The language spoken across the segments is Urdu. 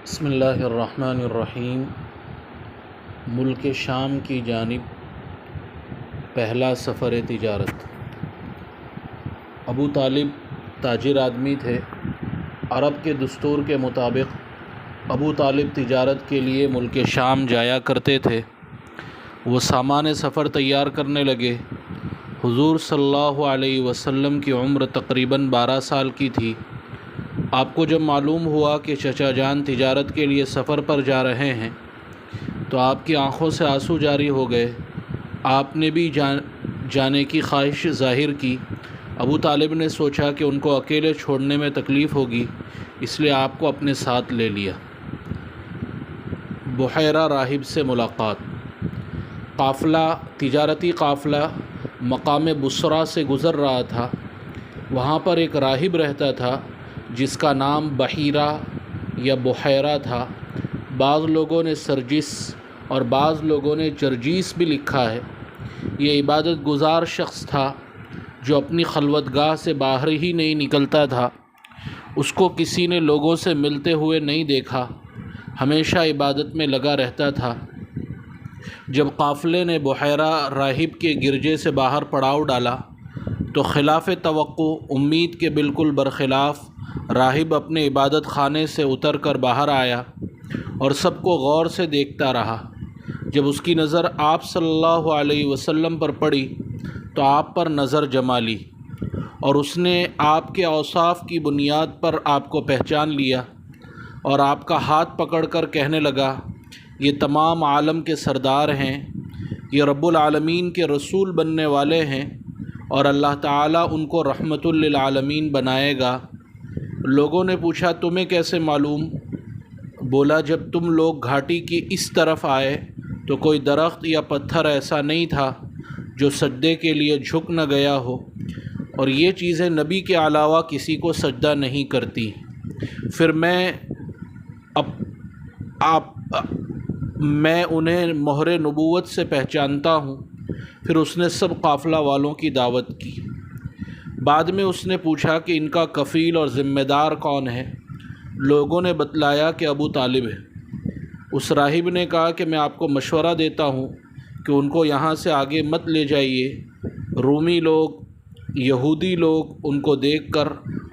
بسم اللہ الرحمن الرحیم۔ ملک شام کی جانب پہلا سفر تجارت۔ ابو طالب تاجر آدمی تھے۔ عرب کے دستور کے مطابق ابو طالب تجارت کے لیے ملک شام جایا کرتے تھے۔ وہ سامان سفر تیار کرنے لگے۔ حضور صلی اللہ علیہ وسلم کی عمر تقریباً 12 سال کی تھی۔ آپ کو جب معلوم ہوا کہ چچا جان تجارت کے لیے سفر پر جا رہے ہیں تو آپ کی آنکھوں سے آنسو جاری ہو گئے۔ آپ نے بھی جانے کی خواہش ظاہر کی۔ ابو طالب نے سوچا کہ ان کو اکیلے چھوڑنے میں تکلیف ہوگی، اس لیے آپ کو اپنے ساتھ لے لیا۔ بحیرہ راہب سے ملاقات۔ تجارتی قافلہ مقام بصرہ سے گزر رہا تھا۔ وہاں پر ایک راہب رہتا تھا جس کا نام بحیرہ یا بحیرہ تھا۔ بعض لوگوں نے سرجس اور بعض لوگوں نے جرجیس بھی لکھا ہے۔ یہ عبادت گزار شخص تھا جو اپنی خلوت گاہ سے باہر ہی نہیں نکلتا تھا۔ اس کو کسی نے لوگوں سے ملتے ہوئے نہیں دیکھا، ہمیشہ عبادت میں لگا رہتا تھا۔ جب قافلے نے بحیرہ راہب کے گرجے سے باہر پڑاؤ ڈالا تو خلاف توقع، امید کے بالکل برخلاف، راہب اپنے عبادت خانے سے اتر کر باہر آیا اور سب کو غور سے دیکھتا رہا۔ جب اس کی نظر آپ صلی اللہ علیہ وسلم پر پڑی تو آپ پر نظر جما لی اور اس نے آپ کے اوصاف کی بنیاد پر آپ کو پہچان لیا اور آپ کا ہاتھ پکڑ کر کہنے لگا، یہ تمام عالم کے سردار ہیں، یہ رب العالمین کے رسول بننے والے ہیں اور اللہ تعالیٰ ان کو رحمت للعالمین بنائے گا۔ لوگوں نے پوچھا، تمہیں کیسے معلوم؟ بولا، جب تم لوگ گھاٹی کی اس طرف آئے تو کوئی درخت یا پتھر ایسا نہیں تھا جو سجدے کے لیے جھک نہ گیا ہو، اور یہ چیزیں نبی کے علاوہ کسی کو سجدہ نہیں کرتی۔ پھر میں انہیں مہر نبوت سے پہچانتا ہوں۔ پھر اس نے سب قافلہ والوں کی دعوت کی۔ بعد میں اس نے پوچھا کہ ان کا کفیل اور ذمہ دار کون ہے؟ لوگوں نے بتلایا کہ ابو طالب ہے۔ اس راہب نے کہا کہ میں آپ کو مشورہ دیتا ہوں کہ ان کو یہاں سے آگے مت لے جائیے، رومی لوگ، یہودی لوگ ان کو دیکھ کر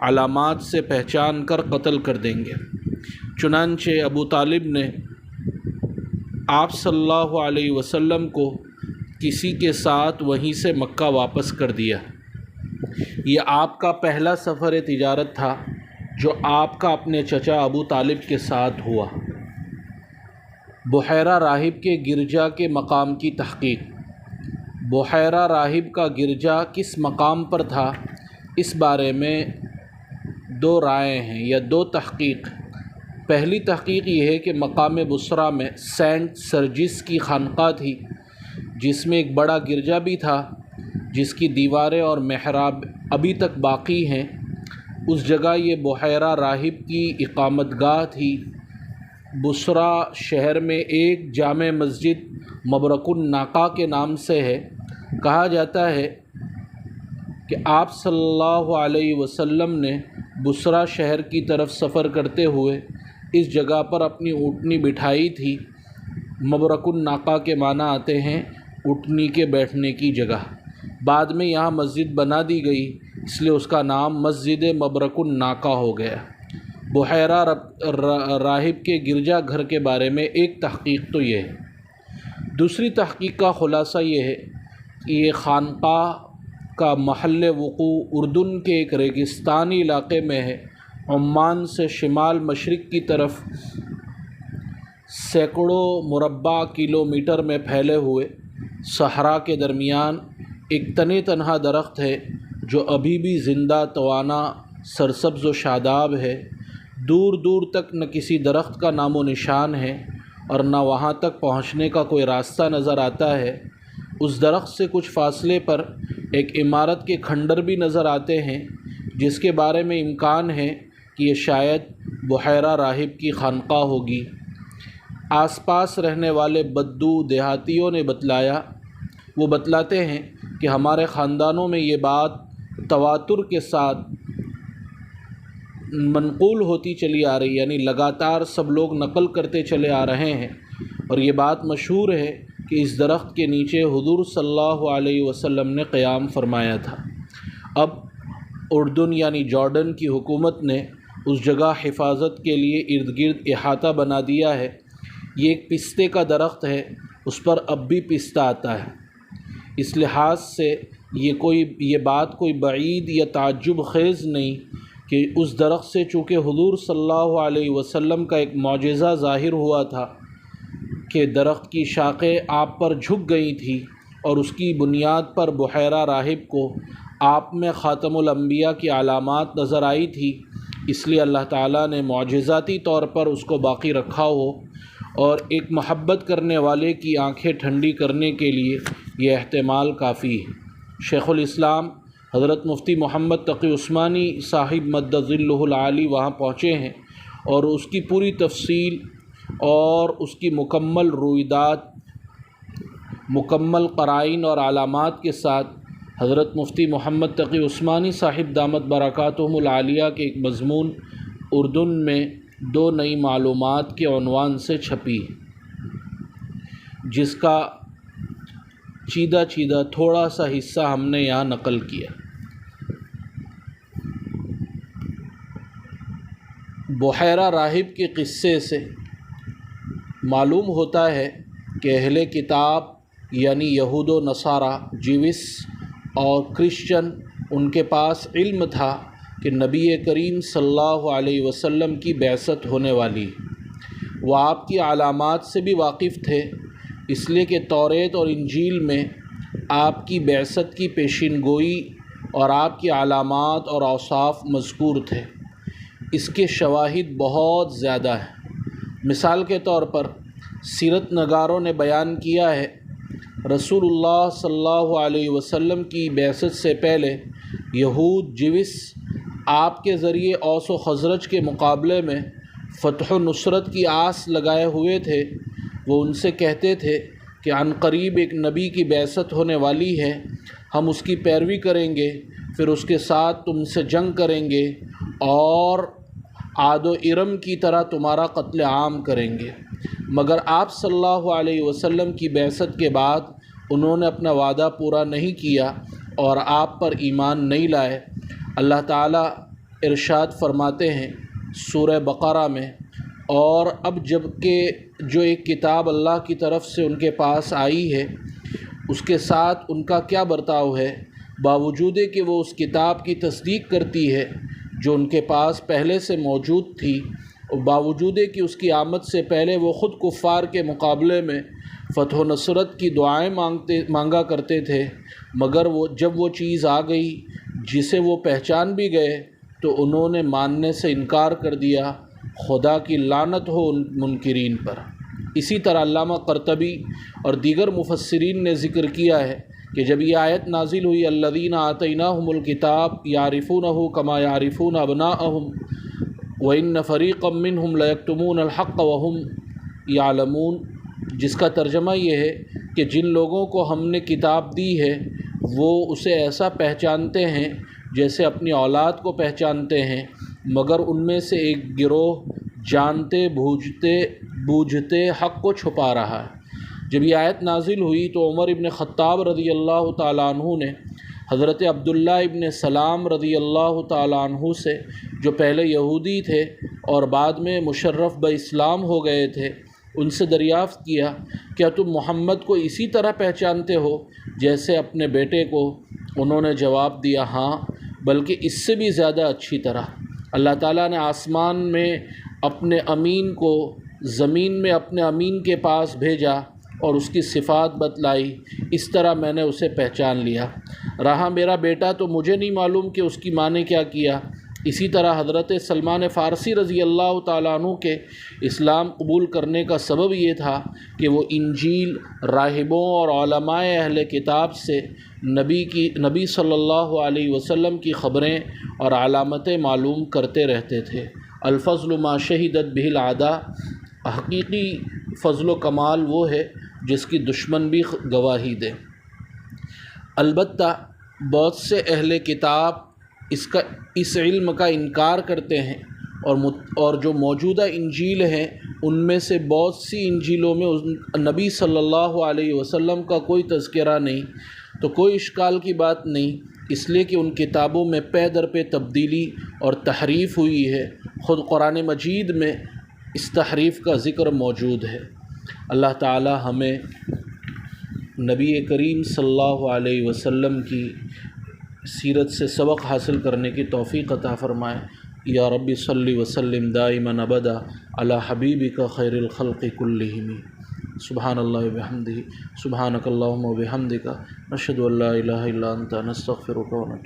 علامات سے پہچان کر قتل کر دیں گے۔ چنانچہ ابو طالب نے آپ صلی اللہ علیہ وسلم کو کسی کے ساتھ وہیں سے مکہ واپس کر دیا۔ یہ آپ کا پہلا سفر تجارت تھا جو آپ کا اپنے چچا ابو طالب کے ساتھ ہوا۔ بحیرہ راہب کے گرجا کے مقام کی تحقیق۔ بحیرہ راہب کا گرجا کس مقام پر تھا، اس بارے میں دو رائے ہیں یا دو تحقیق۔ پہلی تحقیق یہ ہے کہ مقام بصرہ میں سینٹ سرجس کی خانقاہ تھی، جس میں ایک بڑا گرجا بھی تھا، جس کی دیواریں اور محراب ابھی تک باقی ہیں۔ اس جگہ یہ بحیرہ راہب کی اقامت گاہ تھی۔ بصرہ شہر میں ایک جامع مسجد مبرق الناقہ کے نام سے ہے۔ کہا جاتا ہے کہ آپ صلی اللہ علیہ وسلم نے بصرہ شہر کی طرف سفر کرتے ہوئے اس جگہ پر اپنی اونٹنی بٹھائی تھی۔ مبرق الناقہ کے معنی آتے ہیں اونٹنی کے بیٹھنے کی جگہ۔ بعد میں یہاں مسجد بنا دی گئی، اس لیے اس کا نام مسجد مبرق الناقہ ہو گیا۔ بحیرہ راہب کے گرجا گھر کے بارے میں ایک تحقیق تو یہ ہے۔ دوسری تحقیق کا خلاصہ یہ ہے کہ یہ خانقاہ کا محل وقوع اردن کے ایک ریگستانی علاقے میں ہے۔ عمان سے شمال مشرق کی طرف سینکڑوں مربع کلومیٹر میں پھیلے ہوئے صحرا کے درمیان ایک تنے تنہا درخت ہے جو ابھی بھی زندہ، توانا، سرسبز و شاداب ہے۔ دور دور تک نہ کسی درخت کا نام و نشان ہے اور نہ وہاں تک پہنچنے کا کوئی راستہ نظر آتا ہے۔ اس درخت سے کچھ فاصلے پر ایک عمارت کے کھنڈر بھی نظر آتے ہیں، جس کے بارے میں امکان ہے کہ یہ شاید بحیرہ راہب کی خانقاہ ہوگی۔ آس پاس رہنے والے بدو دیہاتیوں نے وہ بتلاتے ہیں کہ ہمارے خاندانوں میں یہ بات تواتر کے ساتھ منقول ہوتی چلی آ رہی، یعنی لگاتار سب لوگ نقل کرتے چلے آ رہے ہیں، اور یہ بات مشہور ہے کہ اس درخت کے نیچے حضور صلی اللہ علیہ وسلم نے قیام فرمایا تھا۔ اب اردن یعنی جارڈن کی حکومت نے اس جگہ حفاظت کے لیے ارد گرد احاطہ بنا دیا ہے۔ یہ ایک پستے کا درخت ہے، اس پر اب بھی پستہ آتا ہے۔ اس لحاظ سے یہ بات کوئی بعید یا تعجب خیز نہیں کہ اس درخت سے چونکہ حضور صلی اللہ علیہ وسلم کا ایک معجزہ ظاہر ہوا تھا کہ درخت کی شاخیں آپ پر جھک گئی تھیں، اور اس کی بنیاد پر بحیرہ راہب کو آپ میں خاتم الانبیاء کی علامات نظر آئی تھی، اس لیے اللہ تعالیٰ نے معجزاتی طور پر اس کو باقی رکھا ہو، اور ایک محبت کرنے والے کی آنکھیں ٹھنڈی کرنے کے لیے یہ احتمال کافی ہے۔ شیخ الاسلام حضرت مفتی محمد تقی عثمانی صاحب مد ظلہ العالی وہاں پہنچے ہیں، اور اس کی پوری تفصیل اور اس کی مکمل رویدات، مکمل قرائن اور علامات کے ساتھ حضرت مفتی محمد تقی عثمانی صاحب دامت برکاتہم العالیہ کے ایک مضمون اردن میں 2 نئی معلومات کے عنوان سے چھپی، جس کا چیدہ تھوڑا سا حصہ ہم نے یہاں نقل کیا۔ بحیرہ راہب کے قصے سے معلوم ہوتا ہے کہ اہل کتاب یعنی یہود و نصارہ، جیوس اور کرسچن، ان کے پاس علم تھا کہ نبی کریم صلی اللہ علیہ وسلم کی بعثت ہونے والی، وہ آپ کی علامات سے بھی واقف تھے، اس لیے کہ توریت اور انجیل میں آپ کی بعثت کی پیشین گوئی اور آپ کی علامات اور اوصاف مذکور تھے۔ اس کے شواہد بہت زیادہ ہیں۔ مثال کے طور پر سیرت نگاروں نے بیان کیا ہے، رسول اللہ صلی اللہ علیہ وسلم کی بعثت سے پہلے یہود جیوس آپ کے ذریعے اوس و خزرج کے مقابلے میں فتح و نصرت کی آس لگائے ہوئے تھے۔ وہ ان سے کہتے تھے کہ عنقریب ایک نبی کی بعثت ہونے والی ہے، ہم اس کی پیروی کریں گے، پھر اس کے ساتھ تم سے جنگ کریں گے اور عاد و ارم کی طرح تمہارا قتل عام کریں گے۔ مگر آپ صلی اللہ علیہ وسلم کی بعثت کے بعد انہوں نے اپنا وعدہ پورا نہیں کیا اور آپ پر ایمان نہیں لائے۔ اللہ تعالیٰ ارشاد فرماتے ہیں سورہ بقرہ میں، اور اب جب کہ جو ایک کتاب اللہ کی طرف سے ان کے پاس آئی ہے، اس کے ساتھ ان کا کیا برتاؤ ہے، باوجود کہ وہ اس کتاب کی تصدیق کرتی ہے جو ان کے پاس پہلے سے موجود تھی، اور باوجود کہ اس کی آمد سے پہلے وہ خود کفار کے مقابلے میں فتح و نصرت کی دعائیں مانگا کرتے تھے، مگر جب وہ چیز آ گئی جسے وہ پہچان بھی گئے تو انہوں نے ماننے سے انکار کر دیا۔ خدا کی لعنت ہو ان منکرین پر۔ اسی طرح علامہ قرطبی اور دیگر مفسرین نے ذکر کیا ہے کہ جب یہ آیت نازل ہوئی الذین آتیناہم الکتاب یعرفونہ کما یعرفون ابناءہم وان فریقا منہم لیکتمون الحق وہم یعلمون، جس کا ترجمہ یہ ہے کہ جن لوگوں کو ہم نے کتاب دی ہے وہ اسے ایسا پہچانتے ہیں جیسے اپنی اولاد کو پہچانتے ہیں، مگر ان میں سے ایک گروہ جانتے بوجھتے حق کو چھپا رہا ہے۔ جب یہ آیت نازل ہوئی تو عمر ابن خطاب رضی اللہ تعالیٰ عنہ نے حضرت عبداللہ ابن سلام رضی اللہ تعالیٰ عنہ سے، جو پہلے یہودی تھے اور بعد میں مشرف باسلام ہو گئے تھے، ان سے دریافت کیا کیا تم محمد کو اسی طرح پہچانتے ہو جیسے اپنے بیٹے کو؟ انہوں نے جواب دیا ہاں، بلکہ اس سے بھی زیادہ اچھی طرح۔ اللہ تعالیٰ نے آسمان میں اپنے امین کو زمین میں اپنے امین کے پاس بھیجا اور اس کی صفات بتلائی، اس طرح میں نے اسے پہچان لیا۔ رہا میرا بیٹا تو مجھے نہیں معلوم کہ اس کی ماں نے کیا کیا۔ اسی طرح حضرت سلمان فارسی رضی اللہ تعالیٰ عنہ کے اسلام قبول کرنے کا سبب یہ تھا کہ وہ انجیل، راہبوں اور علماء اہل کتاب سے نبی صلی اللہ علیہ وسلم کی خبریں اور علامتیں معلوم کرتے رہتے تھے۔ الفضل ما شہدت بہ العداء، حقیقی فضل و کمال وہ ہے جس کی دشمن بھی گواہی دے۔ البتہ بہت سے اہل کتاب اس علم کا انکار کرتے ہیں، اور جو موجودہ انجیل ہیں ان میں سے بہت سی انجیلوں میں نبی صلی اللہ علیہ وسلم کا کوئی تذکرہ نہیں، تو کوئی اشکال کی بات نہیں، اس لیے کہ ان کتابوں میں پے در پہ تبدیلی اور تحریف ہوئی ہے۔ خود قرآن مجید میں اس تحریف کا ذکر موجود ہے۔ اللہ تعالی ہمیں نبی کریم صلی اللہ علیہ وسلم کی سیرت سے سبق حاصل کرنے کی توفیق عطا فرمائے۔ یا رب صلی وسلم دائما ابدا علی حبیبک خیر الخلق کلہم۔ سبحان اللہ وبحمدہ، سبحانک اللہم وبحمدک، نشہد ان لا الہ الا انت، نستغفرک ونتوب